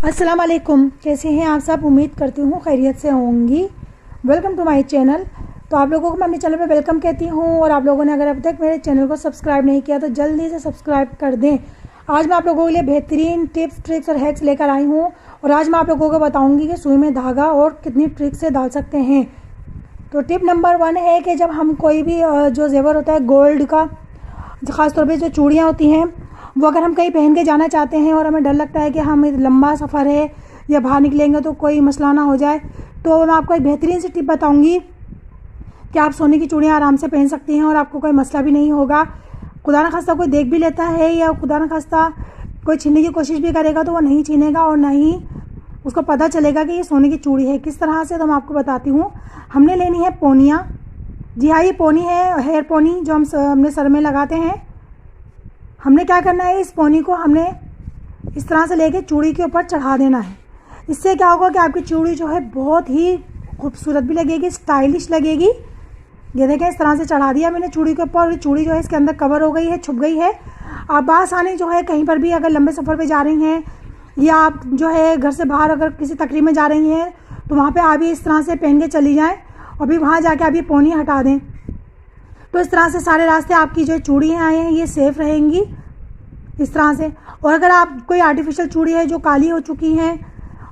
अस्सलाम वालेकुम, कैसे हैं आप सब। उम्मीद करती हूँ खैरियत से होंगी। Welcome to my channel. तो आप लोगों को मैं अपने चैनल पे वेलकम कहती हूँ और आप लोगों ने अगर अभी तक मेरे चैनल को सब्सक्राइब नहीं किया तो जल्दी से सब्सक्राइब कर दें। आज मैं आप लोगों के लिए बेहतरीन टिप्स, ट्रिक्स और हैक्स लेकर आई हूँ और आज मैं आप लोगों को बताऊँगी कि सुई में धागा और कितनी ट्रिक से डाल सकते हैं। तो टिप नंबर 1 है कि जब हम कोई भी जो जेवर होता है गोल्ड का, ख़ासतौर पर जो चूड़ियाँ होती हैं, वो अगर हम कहीं पहन के जाना चाहते हैं और हमें डर लगता है कि हम लंबा सफ़र है या बाहर निकलेंगे तो कोई मसला ना हो जाए, तो मैं आपको एक बेहतरीन सी टिप बताऊंगी कि आप सोने की चूड़ियाँ आराम से पहन सकती हैं और आपको कोई मसला भी नहीं होगा। खुदा न खास्ता कोई देख भी लेता है या खुदा न खास्ता कोई छीनने की कोशिश भी करेगा तो वो नहीं छीनेगा और ना ही उसको पता चलेगा कि ये सोने की चूड़ी है। किस तरह से तो मैं आपको बताती हूँ। हमने लेनी है पोनियाँ। जी हाँ, ये पोनी है, हेयर पोनी जो हम अपने सर में लगाते हैं। हमने क्या करना है, इस पोनी को हमने इस तरह से लेके चूड़ी के ऊपर चढ़ा देना है। इससे क्या होगा कि आपकी चूड़ी जो है बहुत ही खूबसूरत भी लगेगी, स्टाइलिश लगेगी। ये देखें, इस तरह से चढ़ा दिया मैंने चूड़ी के ऊपर और चूड़ी जो है इसके अंदर कवर हो गई है, छुप गई है। आप बासानी जो है कहीं पर भी अगर लंबे सफ़र पे जा रही हैं या आप जो है घर से बाहर अगर किसी तकरीब में जा रही हैं तो वहाँ पे आप भी इस तरह से पहन के चली जाएँ और फिर वहाँ जाके आप ये पोनी हटा दें। तो इस तरह से सारे रास्ते आपकी जो चूड़ियाँ आए हैं ये सेफ़ रहेंगी इस तरह से। और अगर आप कोई आर्टिफिशियल चूड़ी है जो काली हो चुकी हैं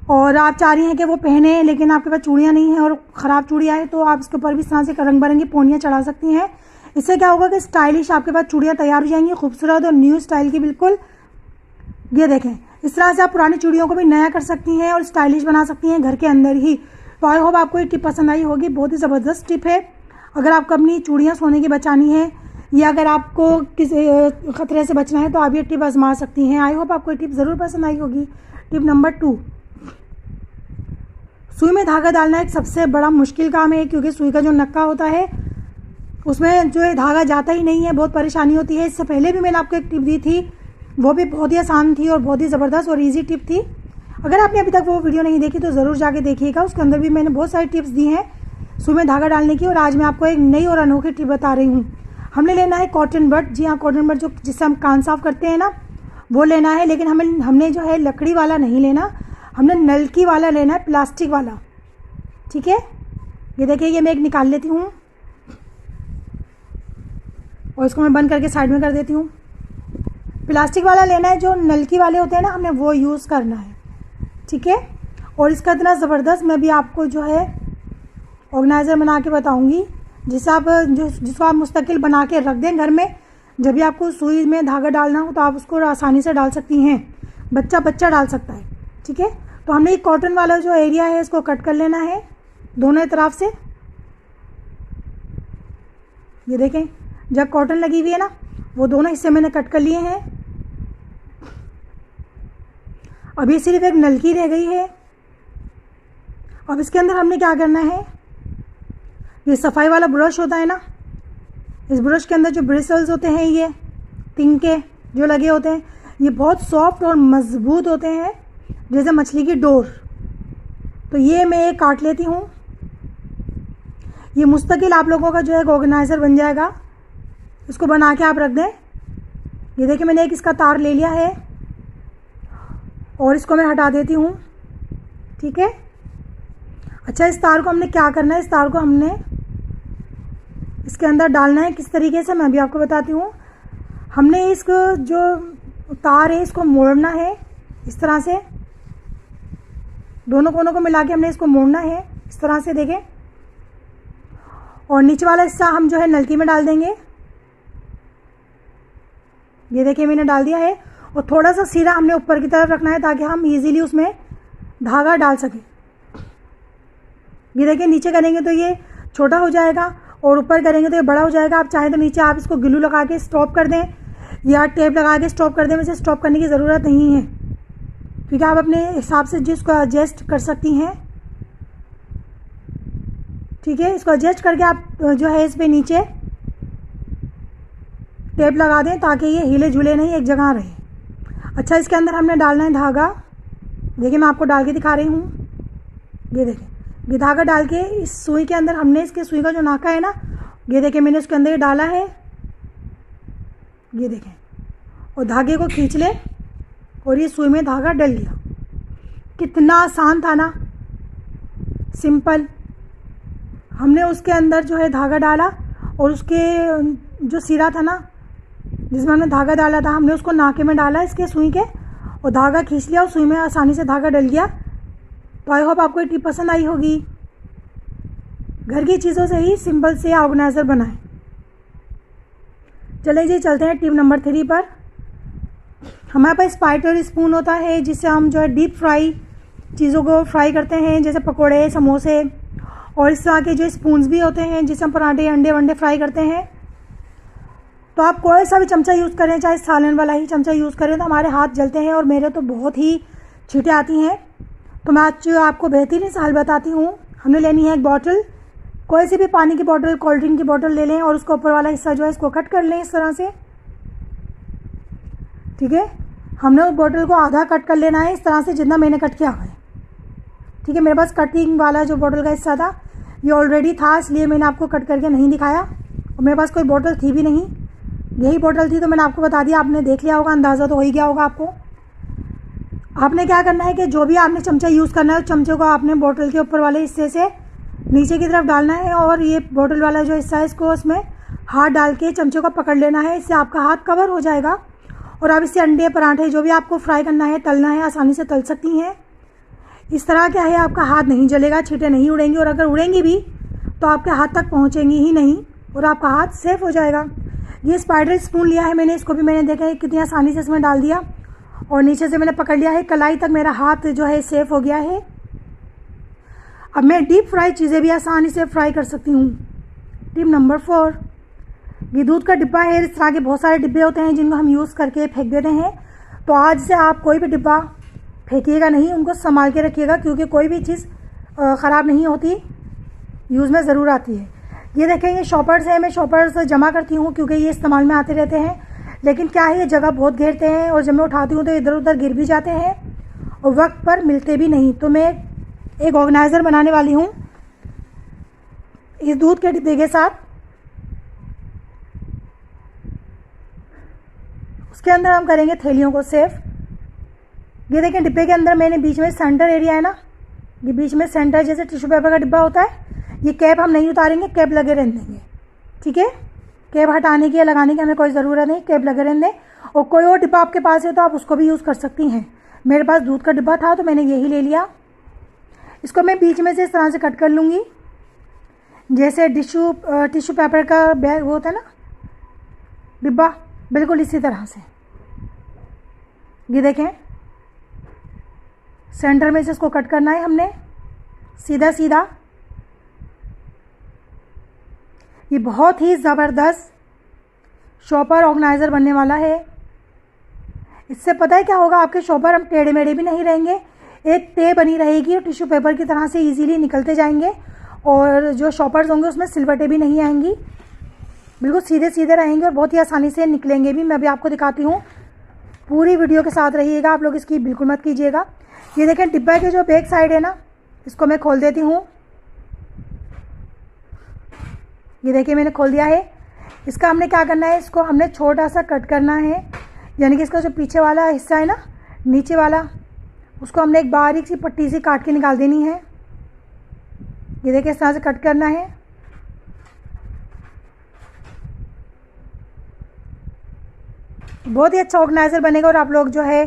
और आप चाह रही हैं कि वो पहने लेकिन आपके पास चूड़ियाँ नहीं हैं और ख़राब चूड़ियाँ हैं, तो आप इसके ऊपर भी इस तरह से रंग बिरंगी पोनियाँ चढ़ा सकती हैं। इससे क्या होगा कि स्टाइलिश आपके पास चूड़ियाँ तैयार हो जाएंगी, खूबसूरत और न्यू स्टाइल की बिल्कुल। ये देखें, इस तरह से आप पुरानी चूड़ियों को भी नया कर सकती हैं और स्टाइलिश बना सकती हैं घर के अंदर ही। तो आई होप आपको ये टिप पसंद आई होगी। बहुत ही ज़बरदस्त टिप है। अगर आपको अपनी चूड़ियाँ सोने की बचानी है या अगर आपको किसी ख़तरे से बचना है तो आप ये टिप आजमा सकती हैं। आई होप आपको ये टिप ज़रूर पसंद आई होगी। टिप नंबर 2, सुई में धागा डालना एक सबसे बड़ा मुश्किल काम है क्योंकि सुई का जो नक्का होता है उसमें जो है धागा जाता ही नहीं है, बहुत परेशानी होती है। इससे पहले भी मैंने आपको एक टिप दी थी, वो भी बहुत ही आसान थी और बहुत ही ज़बरदस्त और ईजी टिप थी। अगर आपने अभी तक वो वीडियो नहीं देखी तो ज़रूर जाके देखिएगा। उसके अंदर भी मैंने बहुत सारी टिप्स दी हैं सुई में धागा डालने की और आज मैं आपको एक नई और अनोखी टिप बता रही हूँ। हमने लेना है कॉटन बड। जी हाँ, कॉटन बड जो जिससे हम कान साफ करते हैं ना, वो लेना है। लेकिन हमने जो है लकड़ी वाला नहीं लेना, हमने नलकी वाला लेना है, प्लास्टिक वाला। ठीक है, ये देखिए, ये मैं एक निकाल लेती हूँ और इसको मैं बंद करके साइड में कर देती हूँ। प्लास्टिक वाला लेना है, जो नलकी वाले होते हैं ना, हमने वो यूज़ करना है। ठीक है, और इसका इतना ज़बरदस्त मैं भी आपको जो है ऑर्गेनाइज़र बना के बताऊँगी जिससे आप जिसको आप मुस्तकिल बना के रख दें घर में। जब भी आपको सुई में धागा डालना हो तो आप उसको आसानी से डाल सकती हैं। बच्चा डाल सकता है। ठीक है, तो हमने एक कॉटन वाला जो एरिया है इसको कट कर लेना है दोनों तरफ से। ये देखें, जब कॉटन लगी हुई है ना, वो दोनों हिस्से मैंने कट कर लिए हैं। अभी सिर्फ एक नलकी रह गई है। अब इसके अंदर हमने क्या करना है, ये सफाई वाला ब्रश होता है ना, इस ब्रश के अंदर जो ब्रिसल्स होते हैं, ये तिनके जो लगे होते हैं, ये बहुत सॉफ्ट और मज़बूत होते हैं जैसे मछली की डोर। तो ये मैं एक काट लेती हूँ। ये मुस्तकिल आप लोगों का जो है ऑर्गेनाइज़र बन जाएगा। इसको बना के आप रख दें। ये देखिए, मैंने एक इसका तार ले लिया है और इसको मैं हटा देती हूँ। ठीक है, अच्छा, इस तार को हमने क्या करना है, इस तार को हमने इसके अंदर डालना है। किस तरीके से मैं भी आपको बताती हूँ। हमने इसको जो तार है इसको मोड़ना है इस तरह से, दोनों कोनों को मिला के हमने इसको मोड़ना है इस तरह से, देखें। और नीचे वाला हिस्सा हम जो है नलकी में डाल देंगे। ये देखिए, मैंने डाल दिया है और थोड़ा सा सीधा हमने ऊपर की तरफ रखना है ताकि हम इजीली उसमें धागा डाल सकें। ये देखिए, नीचे करेंगे तो ये छोटा हो जाएगा और ऊपर करेंगे तो ये बड़ा हो जाएगा। आप चाहें तो नीचे आप इसको ग्लू लगा के स्टॉप कर दें या टेप लगा के स्टॉप कर दें। वैसे स्टॉप करने की ज़रूरत नहीं है क्योंकि आप अपने हिसाब से जिसको एडजस्ट कर सकती हैं। ठीक है, इसको एडजस्ट करके आप जो है इस पे नीचे टेप लगा दें ताकि ये हिले झूले नहीं, एक जगह रहे। अच्छा, इसके अंदर हमने डालना है धागा। देखिए, मैं आपको डाल के दिखा रही हूँ। ये देखें, ये धागा डाल के इस सुई के अंदर हमने इसके सुई का जो नाका है ना, ये देखें, मैंने उसके अंदर ये डाला है। ये देखें, और धागे को खींच ले और ये सुई में धागा डल गया। कितना आसान था ना, सिंपल। हमने उसके अंदर जो है धागा डाला और उसके जो सिरा था ना जिसमें हमने धागा डाला था, हमने उसको नाके में डाला इसके सुई के, और धागा खींच लिया और सुई में आसानी से धागा डल गया। तो आई होप आपको ये टिप पसंद आई होगी। घर की चीज़ों से ही सिंपल से ऑर्गेनाइज़र बनाएं। चलिए जी चलते हैं टिप नंबर 3 पर। हमारे पास स्पाइटर स्पून होता है जिससे हम जो है डीप फ्राई चीज़ों को फ्राई करते हैं, जैसे पकोड़े, समोसे, और इस तरह के जो स्पून्स भी होते हैं जिससे हम पराठे, अंडे वंडे फ्राई करते हैं। तो आप कोई सा भी चमचा यूज़ करें, चाहे सालन वाला ही चमचा यूज़ करें, तो हमारे हाथ जलते हैं और मेरे तो बहुत ही छींटे आती हैं। तो मैं आज आपको बेहतरीन सा हल बताती हूँ। हमने लेनी है एक बॉटल, कोई सी भी पानी की बॉटल, कोल्ड ड्रिंक की बॉटल ले लें और उसका ऊपर वाला हिस्सा जो है इसको कट कर लें इस तरह से। ठीक है, हमने उस बॉटल को आधा कट कर लेना है इस तरह से, जितना मैंने कट किया है। ठीक है, मेरे पास कटिंग वाला जो बॉटल का हिस्सा था ये ऑलरेडी था, इसलिए मैंने आपको कट करके नहीं दिखाया, और मेरे पास कोई बॉटल थी भी नहीं। यही बॉटल थी तो मैंने आपको बता दिया, आपने देख लिया होगा, अंदाज़ा तो हो ही गया होगा आपको। आपने क्या करना है कि जो भी आपने चमचा यूज़ करना है उस चमचे को आपने बॉटल के ऊपर वाले हिस्से से नीचे की तरफ डालना है, और ये बॉटल वाला जो हिस्सा है इसको उसमें हाथ डाल के चमचे को पकड़ लेना है। इससे आपका हाथ कवर हो जाएगा और आप इससे अंडे, पराठे जो भी आपको फ्राई करना है, तलना है, आसानी से तल सकती हैं। इस तरह क्या है, आपका हाथ नहीं जलेगा, छींटे नहीं उड़ेंगी, और अगर उड़ेंगी भी तो आपके हाथ तक पहुँचेंगी ही नहीं और आपका हाथ सेफ हो जाएगा। ये स्पाइडर स्पून लिया है मैंने, इसको भी मैंने देखा है कितनी आसानी से इसमें डाल दिया और नीचे से मैंने पकड़ लिया है, कलाई तक मेरा हाथ जो है सेफ हो गया है। अब मैं डीप फ्राई चीज़ें भी आसानी से फ्राई कर सकती हूँ। टिप नंबर 4, ये दूध का डिब्बा है। इस तरह के बहुत सारे डिब्बे होते हैं जिनको हम यूज़ करके फेंक देते हैं। तो आज से आप कोई भी डिब्बा फेंकिएगा नहीं, उनको संभाल के रखिएगा, क्योंकि कोई भी चीज़ ख़राब नहीं होती, यूज़ में ज़रूर आती है। ये देखें, ये शॉपर्स है, मैं शॉपर्स जमा करती हूँ क्योंकि ये इस्तेमाल में आते रहते हैं, लेकिन क्या है ये जगह बहुत घेरते हैं और जब मैं उठाती हूँ तो इधर उधर गिर भी जाते हैं और वक्त पर मिलते भी नहीं। तो मैं एक ऑर्गेनाइज़र बनाने वाली हूँ इस दूध के डिब्बे के साथ। उसके अंदर हम करेंगे थैलियों को सेफ। ये देखें, डिब्बे के अंदर मैंने बीच में सेंटर एरिया है ना, ये बीच में सेंटर जैसे टिश्यू पेपर का डिब्बा होता है, ये कैप हम नहीं उतारेंगे, कैप लगे रहने देंगे। ठीक है, कैप हटाने की या लगाने की हमें कोई ज़रूरत नहीं, कैप लगे रहने दें। और कोई और डिब्बा आपके पास है तो आप उसको भी यूज़ कर सकती हैं। मेरे पास दूध का डिब्बा था तो मैंने यही ले लिया। इसको मैं बीच में से इस तरह से कट कर लूँगी, जैसे टिश्यू पेपर का बैग वो होता है ना डिब्बा, बिल्कुल इसी तरह से। ये देखें, सेंटर में से इसको कट करना है हमने सीधा सीधा। ये बहुत ही ज़बरदस्त शॉपर ऑर्गेनाइज़र बनने वाला है। इससे पता है क्या होगा, आपके शॉपर हम टेढ़े मेढ़े भी नहीं रहेंगे, एक टे बनी रहेगी और टिश्यू पेपर की तरह से इजीली निकलते जाएंगे, और जो शॉपर्स होंगे उसमें सिलवटें भी नहीं आएंगी, बिल्कुल सीधे सीधे रहेंगे और बहुत ही आसानी से निकलेंगे भी। मैं भी आपको दिखाती हूँ, पूरी वीडियो के साथ रहिएगा, आप लोग इसकी बिल्कुल मत कीजिएगा। ये देखें, डिब्बा के जो बैक साइड है ना, इसको मैं खोल देती हूँ। ये देखिए मैंने खोल दिया है। इसका हमने क्या करना है, इसको हमने छोटा सा कट करना है, यानी कि इसका जो पीछे वाला हिस्सा है ना, नीचे वाला, उसको हमने एक बारीक सी पट्टी से काट के निकाल देनी है। ये देखिए इस तरह से कट करना है। बहुत ही अच्छा ऑर्गेनाइज़र बनेगा और आप लोग जो है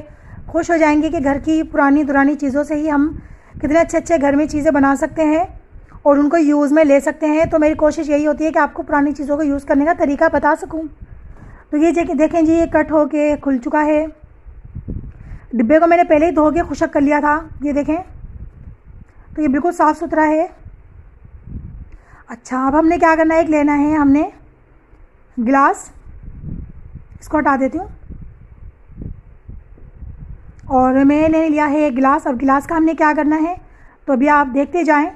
खुश हो जाएंगे कि घर की पुरानी दुरानी चीज़ों से ही हम कितने अच्छे अच्छे घर में चीज़ें बना सकते हैं और उनको यूज़ में ले सकते हैं। तो मेरी कोशिश यही होती है कि आपको पुरानी चीज़ों को यूज़ करने का तरीका बता सकूं। तो ये देखें जी, ये कट हो के खुल चुका है। डिब्बे को मैंने पहले ही धो के खुशक कर लिया था। ये देखें, तो ये बिल्कुल साफ़ सुथरा है। अच्छा, अब हमने क्या करना है, एक लेना है हमने गिलास, इसको हटा देती हूँ, और मैंने लिया है एक गिलास। अब गिलास का हमने क्या करना है, तो अभी आप देखते जाएं।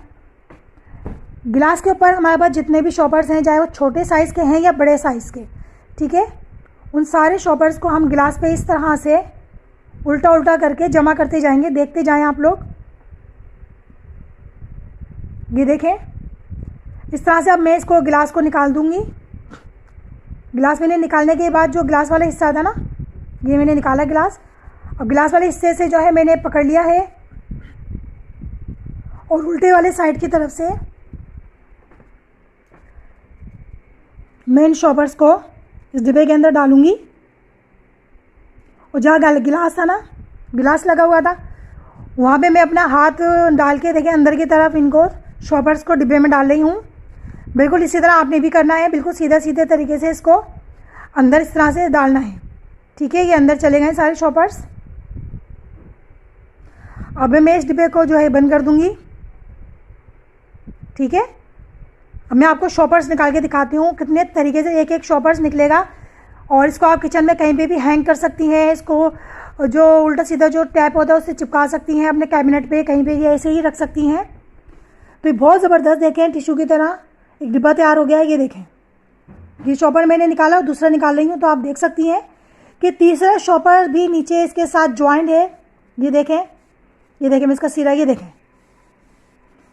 गिलास के ऊपर हमारे पास जितने भी शॉपर्स हैं, चाहे वो छोटे साइज़ के हैं या बड़े साइज़ के, ठीक है, उन सारे शॉपर्स को हम गिलास पे इस तरह से उल्टा उल्टा करके जमा करते जाएंगे। देखते जाएं आप लोग। ये देखें, इस तरह से अब मैं इसको गिलास को निकाल दूंगी। गिलास मैंने निकालने के बाद जो गिलास वाला हिस्सा था ना, ये मैंने निकाला गिलास। और गिलास वाले हिस्से से जो है मैंने पकड़ लिया है और उल्टे वाले साइड की तरफ से मेन शॉपर्स को इस डिब्बे के अंदर डालूंगी। और जहाँ गिलास था ना, गिलास लगा हुआ था, वहाँ पे मैं अपना हाथ डाल के देखिए अंदर की तरफ इनको शॉपर्स को डिब्बे में डाल रही हूँ। बिल्कुल इसी तरह आपने भी करना है, बिल्कुल सीधा सीधे तरीके से इसको अंदर इस तरह से डालना है। ठीक है, ये अंदर चले गए सारे शॉपर्स। अब मैं इस डिब्बे को जो है बंद कर दूंगी। ठीक है, अब मैं आपको शॉपर्स निकाल के दिखाती हूँ कितने तरीके से एक एक शॉपर्स निकलेगा। और इसको आप किचन में कहीं पे भी हैंग कर सकती हैं। इसको जो उल्टा सीधा जो टैप होता है उससे चिपका सकती हैं, अपने कैबिनेट पे कहीं पे ऐसे ही रख सकती हैं। तो ये बहुत ज़बरदस्त देखें टिश्यू की तरह एक डिब्बा तैयार हो गया है। ये देखें, ये शॉपर मैंने निकाला और दूसरा निकाल रही हूँ। तो आप देख सकती हैं कि तीसरा शॉपर भी नीचे इसके साथ ज्वाइंट है। ये देखें, ये देखें मैं इसका सिरा, ये देखें,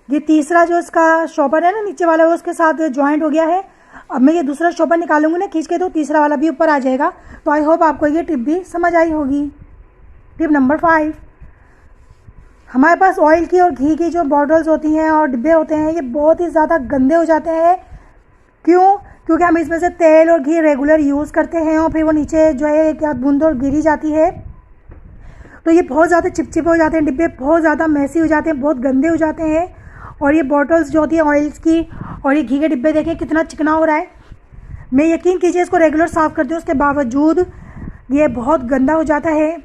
ये तीसरा जो इसका शॉपर है ना नीचे वाला, वो उसके साथ ज्वाइंट हो गया है। अब मैं ये दूसरा शॉपर निकालूंगी ना खींच के, तो तीसरा वाला भी ऊपर आ जाएगा। तो आई होप आपको ये टिप भी समझ आई होगी। टिप नंबर 5, हमारे पास ऑयल की और घी की जो बॉटल्स होती हैं और डिब्बे होते हैं, ये बहुत ही ज़्यादा गंदे हो जाते हैं। क्यों? क्योंकि हम इसमें से तेल और घी रेगुलर यूज़ करते हैं और फिर वो नीचे जो है क्या बूंद और गिरी जाती है। तो ये बहुत ज़्यादा चिपचिपे हो जाते हैं, डिब्बे बहुत ज़्यादा मैसी हो जाते हैं, बहुत गंदे हो जाते हैं। और ये बॉटल्स जो होती हैं ऑयल्स की और ये घी के डिब्बे देखें कितना चिकना हो रहा है। मैं यकीन कीजिए इसको रेगुलर साफ़ करती हूँ, उसके बावजूद ये बहुत गंदा हो जाता है।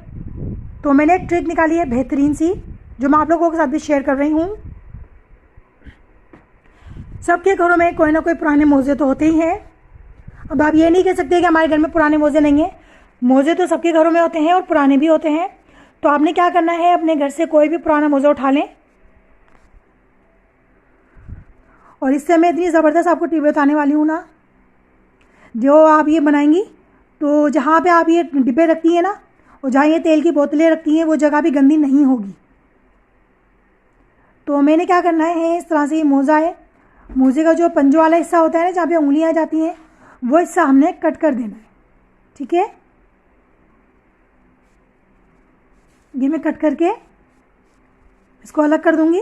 तो मैंने एक ट्रिक निकाली है बेहतरीन सी, जो मैं आप लोगों के साथ भी शेयर कर रही हूँ। सबके घरों में कोई ना कोई पुराने मोज़े तो होते ही हैं। अब आप ये नहीं कह सकते कि हमारे घर में पुराने मोज़े नहीं हैं। मोज़े तो सबके घरों में होते हैं और पुराने भी होते हैं। तो आपने क्या करना है, अपने घर से कोई भी पुराना मोज़ा उठा लें। और इससे मैं इतनी ज़बरदस्त आपको टिप बताने वाली हूँ ना, जो आप ये बनाएंगी तो जहाँ पे आप ये डिब्बे रखती हैं ना और जहाँ ये तेल की बोतलें रखती हैं, वो जगह भी गंदी नहीं होगी। तो मैंने क्या करना है, इस तरह से ये मोज़ा है, मोज़े का जो पंजों वाला हिस्सा होता है ना, जहाँ पे उंगलियाँ जाती हैं, वो हिस्सा हमने कट कर देना है। ठीक है, ये मैं कट करके इसको अलग कर दूंगी।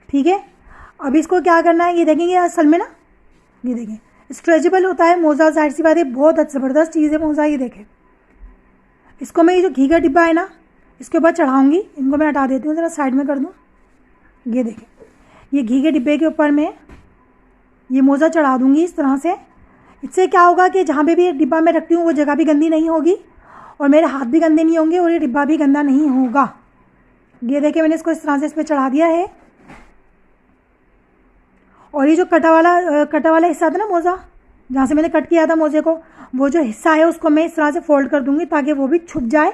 ठीक है, अब इसको क्या करना है, ये देखेंगे असल में ना, ये देखें स्ट्रेचेबल होता है मोज़ा, जाहिर सी बात है बहुत ज़बरदस्त चीज़ है मोज़ा। ये देखें, इसको मैं ये जो घी का डिब्बा है ना, इसके ऊपर चढ़ाऊँगी। इनको मैं हटा देती हूँ, ज़रा साइड में कर दूँ। ये देखें, ये घी के डिब्बे के ऊपर मैं ये मोज़ा चढ़ा दूँगी इस तरह से। इससे क्या होगा कि जहाँ पे भी ये डिब्बा मैं रखती हूँ वो जगह भी गंदी नहीं होगी और मेरे हाथ भी गंदे नहीं होंगे और ये डिब्बा भी गंदा नहीं होगा। ये देखिए मैंने इसको इस तरह से इस पर चढ़ा दिया है। और ये जो कटा वाला हिस्सा था ना मोज़ा, जहाँ से मैंने कट किया था मोज़े को, वो जो हिस्सा है उसको मैं इस तरह से फोल्ड कर दूँगी ताकि वो भी छुप जाए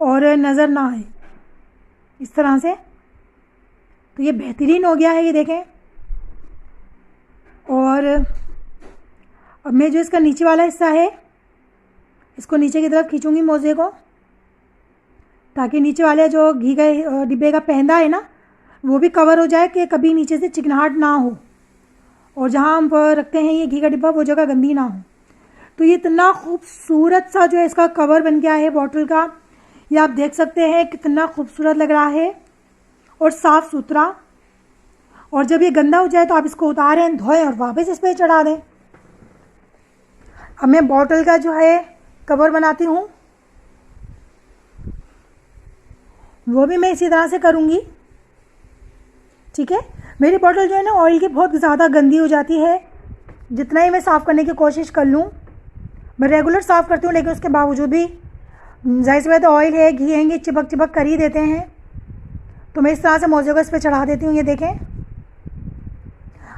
और नज़र ना आए इस तरह से। तो ये बेहतरीन हो गया है, ये देखें। और अब मैं जो इसका नीचे वाला हिस्सा है, इसको नीचे की तरफ खींचूंगी मोज़े को, ताकि नीचे वाले जो घी का डिब्बे का पहंदा है ना, वो भी कवर हो जाए कि कभी नीचे से चिकनाहट ना हो और जहाँ हम रखते हैं ये घी का डिब्बा वो जगह गंदी ना हो। तो ये इतना खूबसूरत सा जो है इसका कवर बन गया है बॉटल का, ये आप देख सकते हैं कितना खूबसूरत लग रहा है और साफ़ सुथरा। और जब ये गंदा हो जाए तो आप इसको उतारें, धोएं और वापस इस पर चढ़ा दें। अब मैं बॉटल का जो है कवर बनाती हूँ, वो भी मैं इसी तरह से करूँगी। ठीक है, मेरी बॉटल जो है ना ऑयल की बहुत ज़्यादा गंदी हो जाती है। जितना ही मैं साफ़ करने की कोशिश कर लूँ, मैं रेगुलर साफ़ करती हूँ, लेकिन उसके बावजूद भी जाहिर सी बात है ऑयल है, घी है, ये चिपक चिपक कर ही देते हैं। तो मैं इस तरह से मोज़े को इस पर चढ़ा देती हूँ। ये देखें,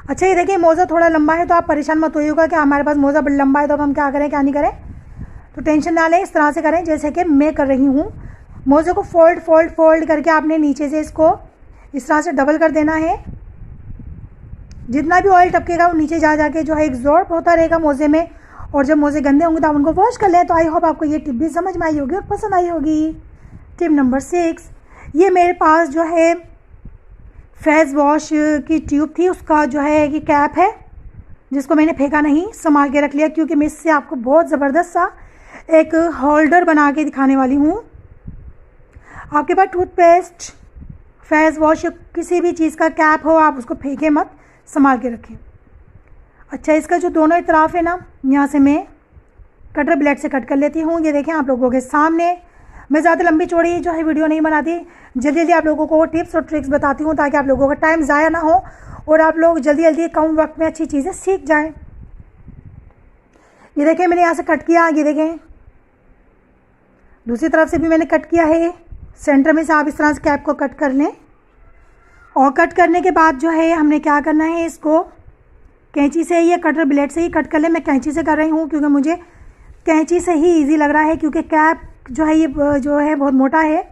अच्छा ये देखिए मोज़ा थोड़ा लंबा है, तो आप परेशान मत होइएगा कि हमारे पास मोज़ा बड़ा लंबा है तो अब हम क्या करें क्या नहीं करें। तो टेंशन ना लें, इस तरह से करें जैसे कि मैं कर रही हूँ। मोज़े को फोल्ड करके आपने नीचे से इसको इस तरह से डबल कर देना है। जितना भी ऑयल टपकेगा वो नीचे जा जाके जो है एग्जॉर्ब होता रहेगा मोज़े में। और जब मोज़े गंदे होंगे तो आप उनको वॉश कर लें। तो आई होप आपको ये टिप भी समझ में आई होगी और पसंद आई होगी। टिप नंबर 6, ये मेरे पास जो है फेस वॉश की ट्यूब थी, उसका जो है कि कैप है, जिसको मैंने फेंका नहीं, संभाल के रख लिया, क्योंकि मैं इससे आपको बहुत ज़बरदस्त सा एक होल्डर बना के दिखाने वाली हूँ। आपके पास टूथपेस्ट, फेस वॉश, किसी भी चीज़ का कैप हो, आप उसको फेंके मत, संभाल के रखें। अच्छा, इसका जो दोनों इतराफ़ है ना, यहाँ से मैं कटर ब्लेड से कट कर लेती हूँ। ये देखें आप लोगों के सामने। मैं ज़्यादा लंबी चौड़ी जो है वीडियो नहीं बनाती, जल्दी जल्दी आप लोगों को टिप्स और ट्रिक्स बताती हूँ ताकि आप लोगों का टाइम ज़ाया ना हो और आप लोग जल्दी जल्दी कम वक्त में अच्छी चीज़ें सीख जाएं। ये देखें मैंने यहाँ से कट किया। ये देखें दूसरी तरफ से भी मैंने कट किया है। सेंटर में से आप इस तरह से कैप को कट कर लें और कट करने के बाद जो है हमने क्या करना है, इसको कैंची से या कटर ब्लेड से ही कट कर लें। मैं कैंची से कर रही हूँ क्योंकि मुझे कैंची से ही इजी लग रहा है, क्योंकि कैप जो है ये जो है बहुत मोटा है।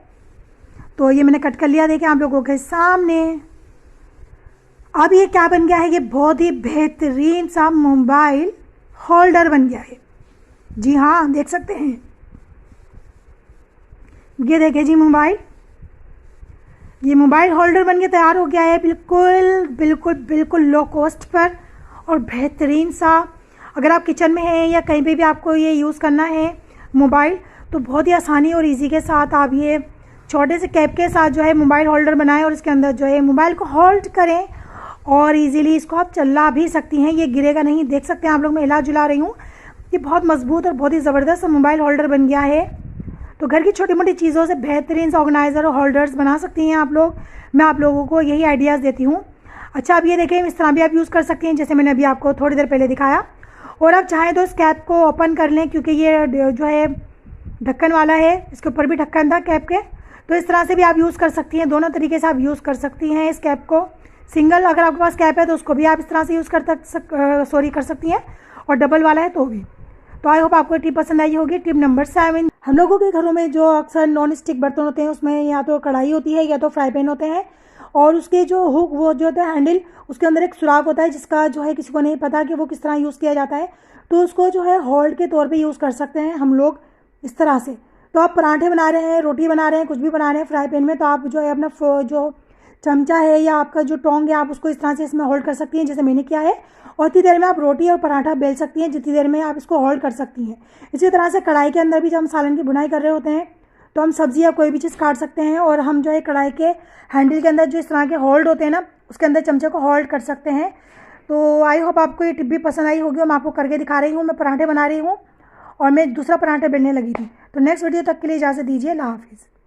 तो ये मैंने कट कर लिया, देखें आप लोगों के सामने। अब ये क्या बन गया है, ये बहुत ही बेहतरीन सा मोबाइल होल्डर बन गया है। जी हाँ, देख सकते हैं। ये देखें जी ये मोबाइल होल्डर बन के तैयार हो गया है, बिल्कुल बिल्कुल बिल्कुल लो कॉस्ट पर और बेहतरीन सा। अगर आप किचन में हैं या कहीं पे भी आपको ये यूज़ करना है मोबाइल, तो बहुत ही आसानी और इजी के साथ आप ये छोटे से कैप के साथ जो है मोबाइल होल्डर बनाएं और इसके अंदर जो है मोबाइल को होल्ड करें और इजीली इसको आप चला भी सकती हैं। ये गिरेगा नहीं, देख सकते हैं आप लोग, मैं हिला जुला रही हूँ। ये बहुत मजबूत और बहुत ही ज़बरदस्त मोबाइल होल्डर बन गया है। तो घर की छोटी मोटी चीज़ों से बेहतरीन से ऑर्गेनाइज़र और होल्डर्स बना सकती हैं आप लोग। मैं आप लोगों को यही आइडियाज़ देती हूँ। अच्छा, अब ये देखें, इस तरह भी आप यूज़ कर सकती हैं जैसे मैंने अभी आपको थोड़ी देर पहले दिखाया। और आप चाहें तो इस कैप को ओपन कर लें, क्योंकि ये जो है ढक्कन वाला है, इसके ऊपर भी ढक्कन था कैप के। तो इस तरह से भी आप यूज़ कर सकती हैं, दोनों तरीके से आप यूज़ कर सकती हैं इस कैप को। सिंगल अगर आपके पास कैप है तो उसको भी आप इस तरह से यूज़ कर सकती हैं, और डबल वाला है तो भी। तो आई होप आपको टिप पसंद आई होगी। टिप नंबर 7, हम लोगों के घरों में जो अक्सर नॉन स्टिक बर्तन होते हैं उसमें या तो कढ़ाई होती है या तो फ्राई पैन होते हैं, और उसके जो हुक वो जो होता है हैंडल, उसके अंदर एक सुराख होता है जिसका जो है किसी को नहीं पता कि वो किस तरह यूज़ किया जाता है। तो उसको जो है होल्ड के तौर पे यूज़ कर सकते हैं हम लोग इस तरह से। तो आप पराठे बना रहे हैं, रोटी बना रहे हैं, कुछ भी बना रहे हैं फ्राई पैन में, तो आप जो है अपना जो चमचा है या आपका जो टोंग है आप उसको इस तरह से इसमें होल्ड कर सकती हैं जैसे मैंने किया है, और इतनी देर में आप रोटी और पराठा बेल सकती हैं जितनी देर में आप इसको होल्ड कर सकती हैं। इसी तरह से कढ़ाई के अंदर भी जब हम सालन की बुनाई कर रहे होते हैं तो हम सब्ज़ी या कोई भी चीज़ काट सकते हैं, और हम जो है कढ़ाई के हैंडल के अंदर जो इस तरह के होल्ड होते हैं ना, उसके अंदर चमचे को होल्ड कर सकते हैं। तो आई होप आपको ये टिप भी पसंद आई होगी। मैं आपको करके दिखा रही हूँ, मैं पराठे बना रही हूँ और मैं दूसरा पराठा बेलने लगी थी। तो नेक्स्ट वीडियो तक के लिए इजाज़त दीजिए। अल्लाह हाफिज़।